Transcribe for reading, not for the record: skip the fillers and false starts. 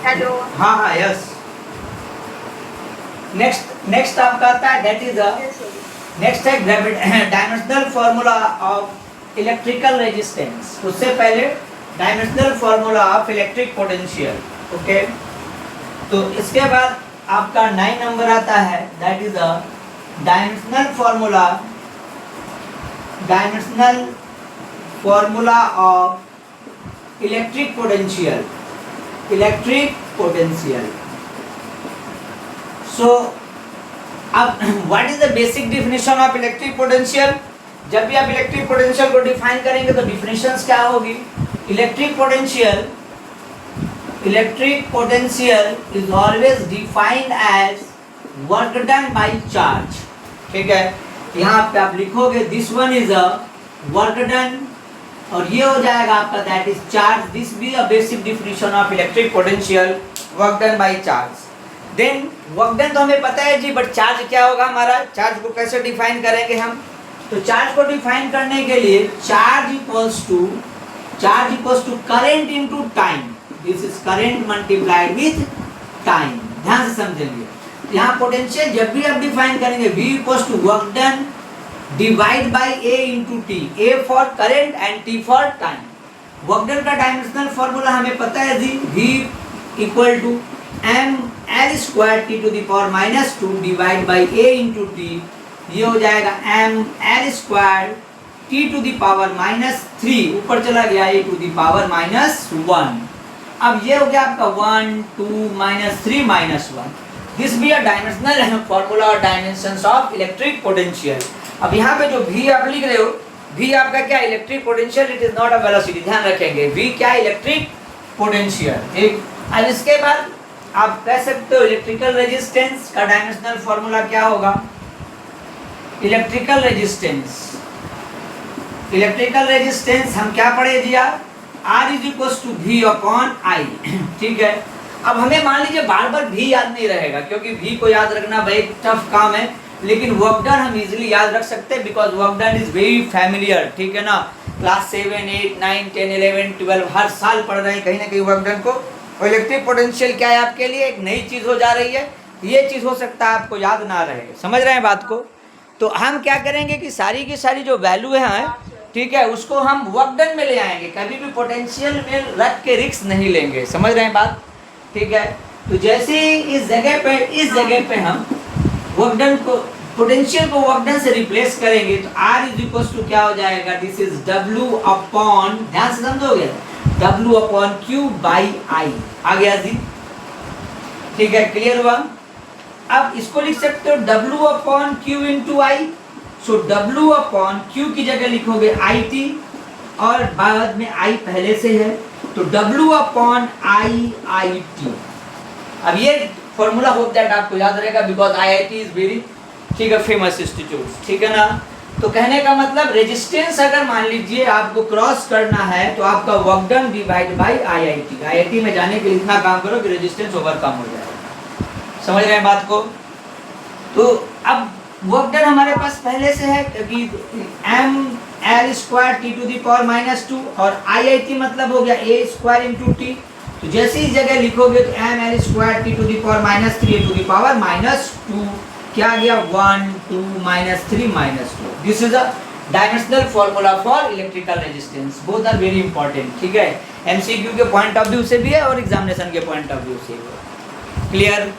Hello. हाँ हाँ yes. Next आपका आता है दैट इज नेक्स्ट है dimensional formula of electrical resistance. उससे पहले dimensional formula of electric potential. Okay, तो इसके बाद आपका 9 नंबर आता है that is dimensional formula of electric potential. So अब what is the basic definition of electric potential? जब भी आप इलेक्ट्रिक पोटेंशियल को डिफाइन करेंगे तो डिफिनेशंस क्या होगी? Electric potential is always defined as work done by charge. ठीक है, यहाँ पे आप लिखोगे this one is a work done और ये हो जाएगा आपका that is charge. This be a basic definition of electric potential, work done by charge. Then work done तो हमें पता है जी, बट चार्ज क्या होगा हमारा? चार्ज को कैसे डिफाइन करेंगे हम? तो चार्ज को डिफाइन करने के लिए charge equals to current into time. This is current multiplied with time. ध्यान से समझेंगे, यहाँ पोटेंशियल जब भी आप डिफाइन करेंगे V equals to work done divide by A into T. A for current and T for time. Work done का dimensional formula हमें पता है जी, V equal to ml square t to the power -2 divide by A into T. ये हो जाएगा ml square t to the power -3, ऊपर चला गया A टू द पावर -1। अब ये हो गया आपका 1 2 -3 -1। This be a dimensional formula और डायमेंशंस ऑफ इलेक्ट्रिक पोटेंशियल। अब यहाँ पे जो V आप लिख रहे हो, V आपका क्या? Electric potential, it is not a velocity. ध्यान रखेंगे V क्या? Electric potential. ठीक, अब इसके बाद आप कह सकते हो इलेक्ट्रिकल रेजिस्टेंस का डायमेंशनल फॉर्मूला क्या होगा? इलेक्ट्रिकल रेजिस्टेंस हम क्या पढ़े जी आप? R is equal to V upon I। ठीक है, अब हमें मान लीजिए बार बार V याद नहीं रहेगा, क्योंकि V को याद रखना भाई टफ काम है, लेकिन वर्क डन हम इजीली याद रख सकते हैं because work done is very familiar. ठीक है ना, क्लास 7 8 9 10 11 12 हर साल पढ़ रहे हैं कहीं ना कहीं वर्क डन को। और इलेक्ट्रिक पोटेंशियल क्या है आपके लिए? एक नई चीज़ हो जा रही है, ये चीज़ हो सकता है आपको याद ना रहे। समझ रहे हैं बात को? तो हम क्या करेंगे कि सारी की सारी जो वैल्यू है, ठीक है, उसको हम वर्क डन में ले आएंगे, कभी भी पोटेंशियल में रख के रिस्क नहीं लेंगे। समझ रहे हैं बात? ठीक है, तो जैसे इस जगह पे हम वर्क डन को, पोटेंशियल को वर्क डन से रिप्लेस करेंगे तो R इज इक्वल टू क्या हो जाएगा? दिस इज W अपॉन, ध्यान से समझोगे, W upon Q by I। आ गया जी? ठीक है, क्लियर हुआ? अब इसको लिख सकते हो W upon Q into I। So W upon Q की जगह लिखोगे IT और बाद में I पहले से है, तो W अपॉन IIT। अब ये फॉर्मूला होप दैट आपको याद रहेगा बिकॉज IIT इज वेरी, ठीक है, फेमस इंस्टीट्यूट। ठीक है ना, तो कहने का मतलब रेजिस्टेंस अगर मान लीजिए आपको क्रॉस करना है तो आपका work done divide bye IIT में जाने के लिए इतना काम करो कि रेजिस्टेंस ओवरकम हो जाए। समझ रहे हैं बात को? तो अब वर्क डन हमारे पास पहले से है क्योंकि ml square t to the power -2 और IIT मतलब हो गया A स्क्वायर इंटू टी। तो जैसे ही जगह लिखोगे तो ml square t to the power -3 to the power -2 क्या गया? 1 2 -3 -2। This is a dimensional formula for electrical resistance. Both are very important. ठीक है, MCQ के पॉइंट ऑफ व्यू से भी है और एग्जामिनेशन के पॉइंट ऑफ व्यू से भी। क्लियर?